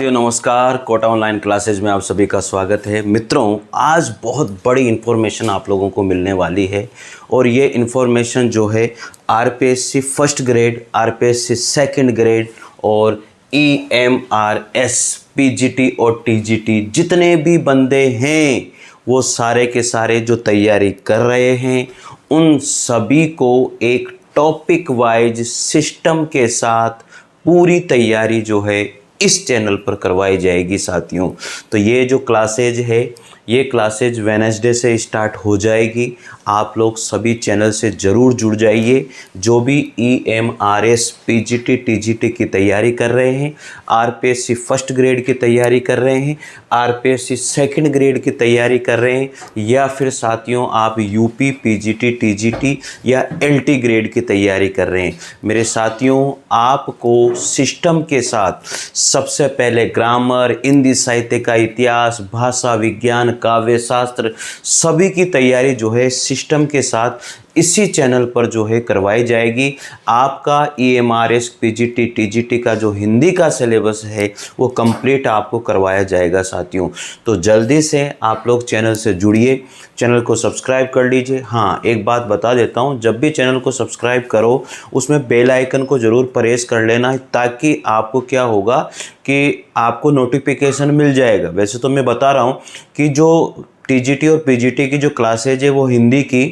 नमस्कार, Kota online classes में आप सभी का स्वागत है। मित्रों, आज बहुत बड़ी इन्फॉर्मेशन आप लोगों को मिलने वाली है और ये इन्फॉर्मेशन जो है RPSC first grade, RPSC second grade और ईएमआरएस, पीजीटी और टीजीटी जितने भी बंदे हैं वो सारे के सारे जो तैयारी कर रहे हैं उन सभी को एक टॉपिक वाइज सिस्टम के साथ पूरी तैयारी जो है इस चैनल पर करवाई जाएगी साथियों। तो ये जो क्लासेज है ये क्लासेज वेडनेसडे से स्टार्ट हो जाएगी। आप लोग सभी चैनल से ज़रूर जुड़ जाइए। जो भी ईएमआरएस, पीजीटी, टीजीटी की तैयारी कर रहे हैं, आरपीएससी फर्स्ट ग्रेड की तैयारी कर रहे हैं, आरपीएससी सेकंड ग्रेड की तैयारी कर रहे हैं, या फिर साथियों आप यूपी, पीजीटी, टीजीटी या एलटी ग्रेड की तैयारी कर रहे हैं, मेरे साथियों आपको सिस्टम के साथ सबसे पहले ग्रामर, हिंदी साहित्य का इतिहास, भाषा विज्ञान, काव्य शास्त्र सभी की तैयारी जो है सिस्टम के साथ इसी चैनल पर जो है करवाई जाएगी। आपका ईएमआरएस, पीजीटी, टीजीटी का जो हिंदी का सिलेबस है वो कंप्लीट आपको करवाया जाएगा साथियों। तो जल्दी से आप लोग चैनल से जुड़िए, चैनल को सब्सक्राइब कर लीजिए। हाँ, एक बात बता देता हूँ, जब भी चैनल को सब्सक्राइब करो उसमें बेल आइकन को ज़रूर प्रेस कर लेना, ताकि आपको क्या होगा कि आपको नोटिफिकेशन मिल जाएगा। वैसे तो मैं बता रहा हूँ कि जो टीजीटी और पीजीटी की जो क्लासेज है वो हिंदी की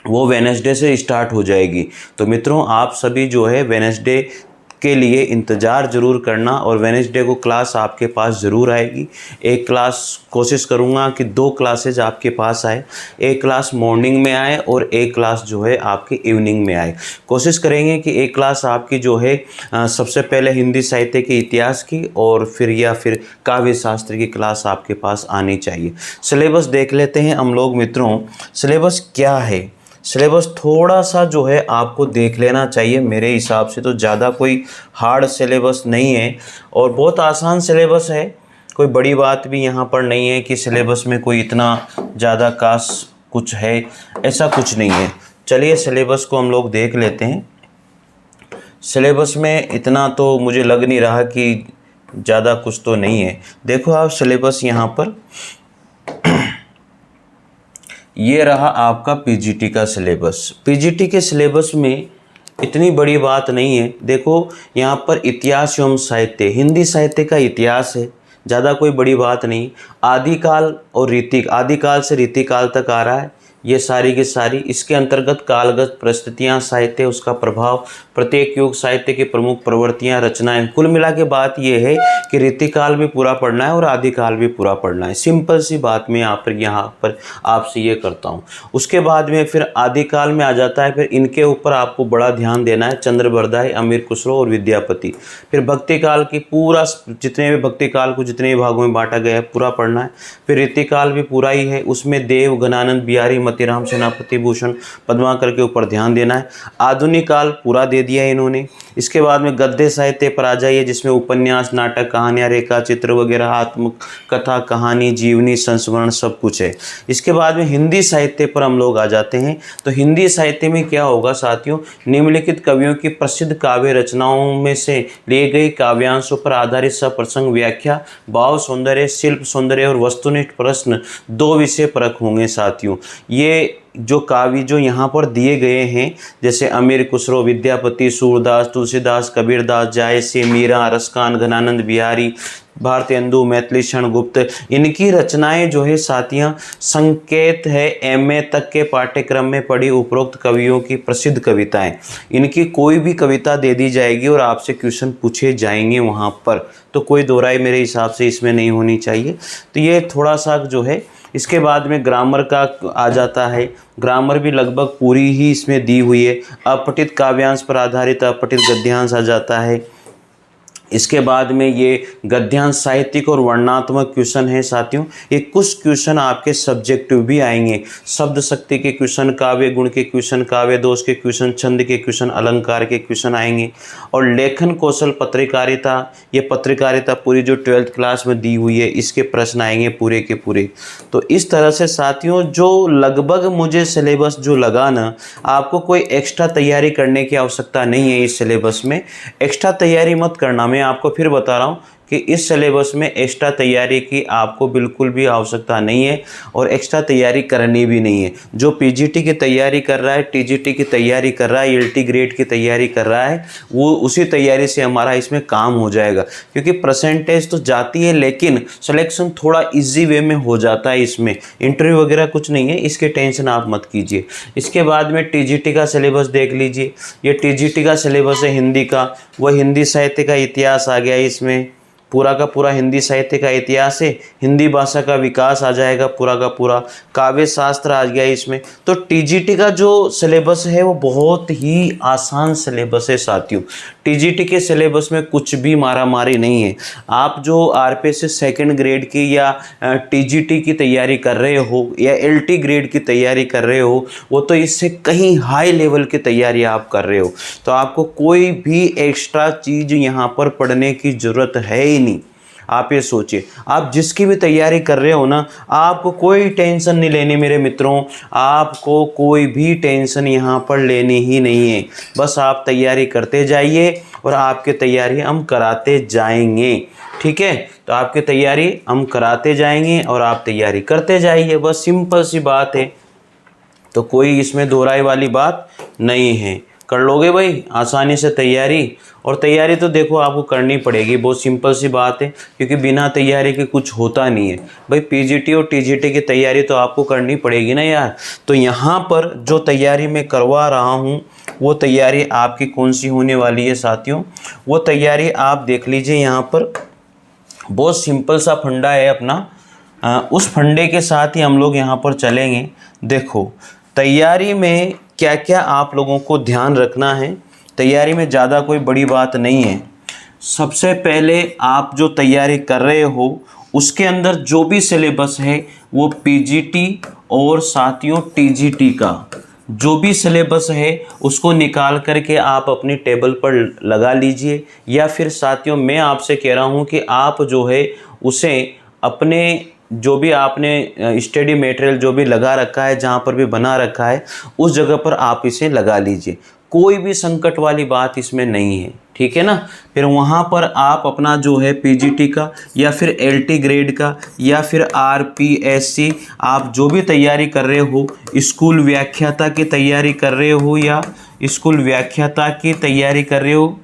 वो वेडनेसडे से स्टार्ट हो जाएगी। तो मित्रों, आप सभी जो है वेडनेसडे के लिए इंतज़ार ज़रूर करना और वेडनेसडे को क्लास आपके पास ज़रूर आएगी। एक क्लास कोशिश करूँगा कि 2 क्लासेज आपके पास आए, एक क्लास मॉर्निंग में आए और एक क्लास जो है आपकी इवनिंग में आए। कोशिश करेंगे कि एक क्लास आपकी जो है सबसे पहले हिंदी साहित्य के इतिहास की और फिर काव्य शास्त्र की क्लास आपके पास आनी चाहिए। सिलेबस देख लेते हैं हम लोग। मित्रों, सिलेबस क्या है? सिलेबस थोड़ा सा जो है आपको देख लेना चाहिए। मेरे हिसाब से तो ज़्यादा कोई हार्ड सिलेबस नहीं है और बहुत आसान सिलेबस है। कोई बड़ी बात भी यहाँ पर नहीं है कि सिलेबस में कोई इतना ज़्यादा खास कुछ है, ऐसा कुछ नहीं है। चलिए सिलेबस को हम लोग देख लेते हैं। सिलेबस में इतना तो मुझे लग नहीं रहा कि ज़्यादा कुछ तो नहीं है। देखो आप सिलेबस यहाँ पर ये रहा आपका पीजीटी का सिलेबस। पीजीटी के सिलेबस में इतनी बड़ी बात नहीं है। देखो यहाँ पर इतिहास एवं साहित्य, हिंदी साहित्य का इतिहास है, ज़्यादा कोई बड़ी बात नहीं। आदिकाल और रीति, आदिकाल से रीतिकाल तक आ रहा है ये सारी की सारी। इसके अंतर्गत कालगत परिस्थितियाँ, साहित्य, उसका प्रभाव, प्रत्येक युग, साहित्य की प्रमुख प्रवृत्तियाँ, रचनाएं। कुल मिला के बात ये है कि रीतिकाल भी पूरा पढ़ना है और आदिकाल भी पूरा पढ़ना है। सिंपल सी बात मैं यहाँ पर आपसे ये करता हूँ। उसके बाद में फिर आदिकाल में आ जाता है, फिर इनके ऊपर आपको बड़ा ध्यान देना है। चंद्रबरदाई, अमीर खुसरो और विद्यापति। फिर भक्तिकाल की पूरा, जितने भी भक्तिकाल को जितने भी भागों में बांटा गया है पूरा पढ़ना है। फिर रीतिकाल भी पूरा ही है, उसमें देव, घनानंद, बिहारी, मोतीराम, सेनापति भूषण, पद्माकर के ऊपर ध्यान देना है। आधुनिक काल पूरा दे दिया है इन्होंने। इसके बाद में गद्य साहित्य पर आ जाइए, जिसमें उपन्यास, नाटक, कहानियाँ, रेखा चित्र वगैरह, आत्मकथा, कहानी, जीवनी, संस्मरण सब कुछ है। इसके बाद में हिंदी साहित्य पर हम लोग आ जाते हैं। तो हिंदी साहित्य में क्या होगा साथियों, निम्नलिखित कवियों की प्रसिद्ध काव्य रचनाओं में से लिए गए काव्यांशों पर आधारित सप्रसंग व्याख्या, भाव सौंदर्य, शिल्प सौंदर्य और वस्तुनिष्ठ प्रश्न 2 विषय परक होंगे साथियों। ये जो काव्य जो यहाँ पर दिए गए हैं, जैसे अमीर खुसरो, विद्यापति, सूरदास, तुलसीदास, कबीरदास, जायसी, मीरा, रसकान, घनानंद बिहारी, भारतेंदु, मैथिली शरण गुप्त, इनकी रचनाएं जो है साथियाँ संकेत है एमए तक के पाठ्यक्रम में पढ़ी उपरोक्त कवियों की प्रसिद्ध कविताएं। इनकी कोई भी कविता दे दी जाएगी और आपसे क्वेश्चन पूछे जाएंगे वहाँ पर, तो कोई दो राय मेरे हिसाब से इसमें नहीं होनी चाहिए। तो ये थोड़ा सा जो है। इसके बाद में ग्रामर का आ जाता है। ग्रामर भी लगभग पूरी ही इसमें दी हुई है। अपठित काव्यांश पर आधारित अपठित गद्यांश आ जाता है। इसके बाद में ये गद्यांश साहित्यिक और वर्णनात्मक क्वेश्चन है साथियों। ये कुछ क्वेश्चन आपके सब्जेक्टिव भी आएंगे। शब्द शक्ति के क्वेश्चन, काव्य गुण के क्वेश्चन, काव्य दोष के क्वेश्चन, छंद के क्वेश्चन, अलंकार के क्वेश्चन आएंगे। और लेखन कौशल, पत्रकारिता, ये पत्रकारिता पूरी जो 12th क्लास में दी हुई है इसके प्रश्न आएंगे पूरे के पूरे। तो इस तरह से साथियों जो लगभग मुझे सिलेबस जो लगा ना, आपको कोई एक्स्ट्रा तैयारी करने की आवश्यकता नहीं है। इस सिलेबस में एक्स्ट्रा तैयारी मत करना। मैं आपको फिर बता रहा हूँ कि इस सिलेबस में एक्स्ट्रा तैयारी की आपको बिल्कुल भी आवश्यकता नहीं है और एक्स्ट्रा तैयारी करनी भी नहीं है। जो पीजीटी की तैयारी कर रहा है, टीजीटी की तैयारी कर रहा है, एलटी ग्रेड की तैयारी कर रहा है, वो उसी तैयारी से हमारा इसमें काम हो जाएगा, क्योंकि परसेंटेज तो जाती है लेकिन सिलेक्शन थोड़ा इजी वे में हो जाता है। इसमें इंटरव्यू वगैरह कुछ नहीं है, इसके टेंशन आप मत कीजिए। इसके बाद में टीजीटी का सिलेबस देख लीजिए। ये टीजीटी का सिलेबस है हिंदी का, वह हिंदी साहित्य का इतिहास आ गया, इसमें पूरा का पूरा हिंदी साहित्य का इतिहास है, हिंदी भाषा का विकास आ जाएगा पूरा का पूरा, काव्य शास्त्र आ गया इसमें। तो टीजीटी का जो सिलेबस है वो बहुत ही आसान सिलेबस है साथियों। टीजीटी के सिलेबस में कुछ भी मारामारी नहीं है। आप जो आरपीएससी सेकंड ग्रेड की या टीजीटी की तैयारी कर रहे हो या एलटी ग्रेड की तैयारी कर रहे हो, वो तो इससे कहीं हाई लेवल की तैयारी आप कर रहे हो, तो आपको कोई भी एक्स्ट्रा चीज़ यहाँ पर पढ़ने की ज़रूरत है ही नहीं। आप ये सोचिए, आप जिसकी भी तैयारी कर रहे हो ना, आपको कोई टेंशन नहीं लेनी मेरे मित्रों, आपको कोई भी टेंशन यहाँ पर लेनी ही नहीं है। बस आप तैयारी करते जाइए और आपकी तैयारी हम कराते जाएंगे, ठीक है। तो आपकी तैयारी हम कराते जाएंगे और आप तैयारी करते जाइए, बस सिंपल सी बात है। तो कोई इसमें दो राय वाली बात नहीं है, कर लोगे भाई आसानी से तैयारी। और तैयारी तो देखो आपको करनी पड़ेगी, बहुत सिंपल सी बात है, क्योंकि बिना तैयारी के कुछ होता नहीं है भाई। पीजीटी और टीजीटी की तैयारी तो आपको करनी पड़ेगी ना यार। तो यहाँ पर जो तैयारी मैं करवा रहा हूँ वो तैयारी आपकी कौन सी होने वाली है साथियों, वो तैयारी आप देख लीजिए। यहाँ पर बहुत सिंपल सा फंडा है अपना, उस फंडे के साथ ही हम लोग यहाँ पर चलेंगे। देखो तैयारी में क्या क्या आप लोगों को ध्यान रखना है, तैयारी में ज़्यादा कोई बड़ी बात नहीं है। सबसे पहले आप जो तैयारी कर रहे हो उसके अंदर जो भी सिलेबस है वो पीजीटी और साथियों टीजीटी का जो भी सिलेबस है उसको निकाल करके आप अपनी टेबल पर लगा लीजिए, या फिर साथियों मैं आपसे कह रहा हूँ कि आप जो है उसे अपने जो भी आपने स्टडी मटेरियल जो भी लगा रखा है, जहाँ पर भी बना रखा है, उस जगह पर आप इसे लगा लीजिए। कोई भी संकट वाली बात इसमें नहीं है, ठीक है ना। फिर वहाँ पर आप अपना जो है पीजीटी का या फिर एलटी ग्रेड का या फिर आरपीएससी आप जो भी तैयारी कर रहे हो, स्कूल व्याख्याता की तैयारी कर रहे हो या स्कूल व्याख्याता की तैयारी कर रहे हो,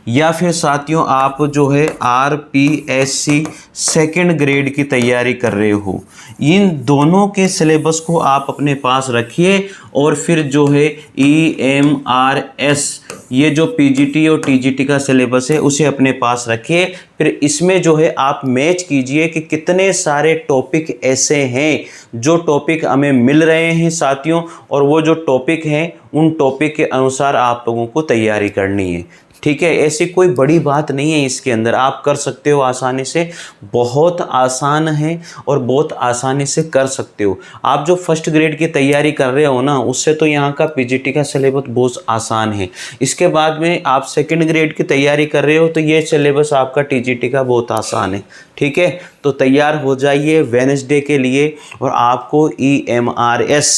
या फिर साथियों आप जो है आरपीएससी सेकंड ग्रेड की तैयारी कर रहे हो, इन दोनों के सिलेबस को आप अपने पास रखिए। और फिर जो है EMRS ये जो पीजीटी और टीजीटी का सिलेबस है उसे अपने पास रखिए। फिर इसमें जो है आप मैच कीजिए कि कितने सारे टॉपिक ऐसे हैं जो टॉपिक हमें मिल रहे हैं साथियों, और वो जो टॉपिक हैं उन टॉपिक के अनुसार आप लोगों को तैयारी करनी है, ठीक है। ऐसी कोई बड़ी बात नहीं है इसके अंदर, आप कर सकते हो आसानी से, बहुत आसान है और बहुत आसानी से कर सकते हो। आप जो फर्स्ट ग्रेड की तैयारी कर रहे हो ना, उससे तो यहाँ का पीजीटी का सिलेबस बहुत आसान है। इसके बाद में आप सेकंड ग्रेड की तैयारी कर रहे हो तो ये सिलेबस आपका टीजीटी का बहुत आसान है, ठीक है। तो तैयार हो जाइए वेडनेसडे के लिए, और आपको EMRS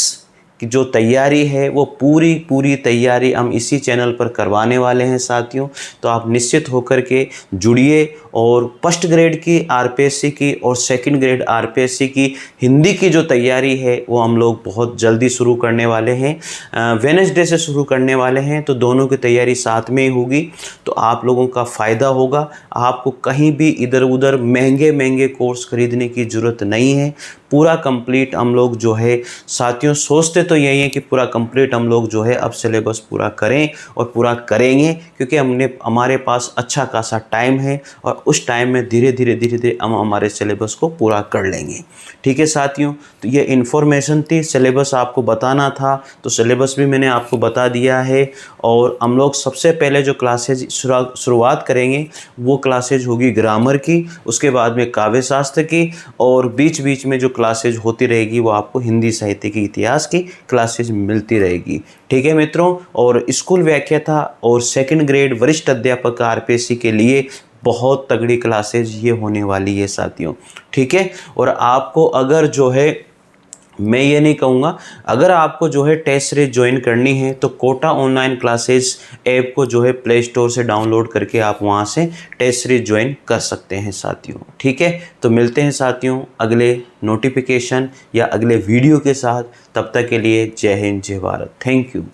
कि जो तैयारी है वो पूरी तैयारी हम इसी चैनल पर करवाने वाले हैं साथियों। तो आप निश्चित होकर के जुड़िए, और फर्स्ट ग्रेड की आरपीएससी की और सेकंड ग्रेड आरपीएससी की हिंदी की जो तैयारी है वो हम लोग बहुत जल्दी शुरू करने वाले हैं, वेडनेसडे से शुरू करने वाले हैं। तो दोनों की तैयारी साथ में ही होगी, तो आप लोगों का फ़ायदा होगा। आपको कहीं भी इधर उधर महंगे कोर्स खरीदने की ज़रूरत नहीं है। पूरा कंप्लीट हम लोग जो है साथियों सोचते तो यही है कि पूरा कंप्लीट हम लोग जो है अब सिलेबस पूरा करें और पूरा करेंगे, क्योंकि हमारे पास अच्छा खासा टाइम है और उस टाइम में धीरे धीरे हम हमारे सिलेबस को पूरा कर लेंगे, ठीक है साथियों। तो ये इन्फॉर्मेशन थी, सिलेबस आपको बताना था, तो सिलेबस भी मैंने आपको बता दिया है। और हम लोग सबसे पहले जो क्लासेज शुरुआत करेंगे वो क्लासेज होगी ग्रामर की, उसके बाद में काव्य शास्त्र की, और बीच बीच में जो क्लासेज होती रहेगी वो आपको हिंदी साहित्य के इतिहास की क्लासेज मिलती रहेगी, ठीक है मित्रों। और स्कूल व्याख्याता और सेकंड ग्रेड वरिष्ठ अध्यापक आरपीएससी के लिए बहुत तगड़ी क्लासेज ये होने वाली है साथियों, ठीक है। और आपको अगर जो है मैं ये नहीं कहूँगा, अगर आपको जो है टेस्ट सीरीज ज्वाइन करनी है तो कोटा ऑनलाइन क्लासेस ऐप को जो है प्ले स्टोर से डाउनलोड करके आप वहाँ से टेस्ट सीरीज ज्वाइन कर सकते हैं साथियों। ठीक है, तो मिलते हैं साथियों अगले नोटिफिकेशन या अगले वीडियो के साथ। तब तक के लिए जय हिंद जय भारत, थैंक यू।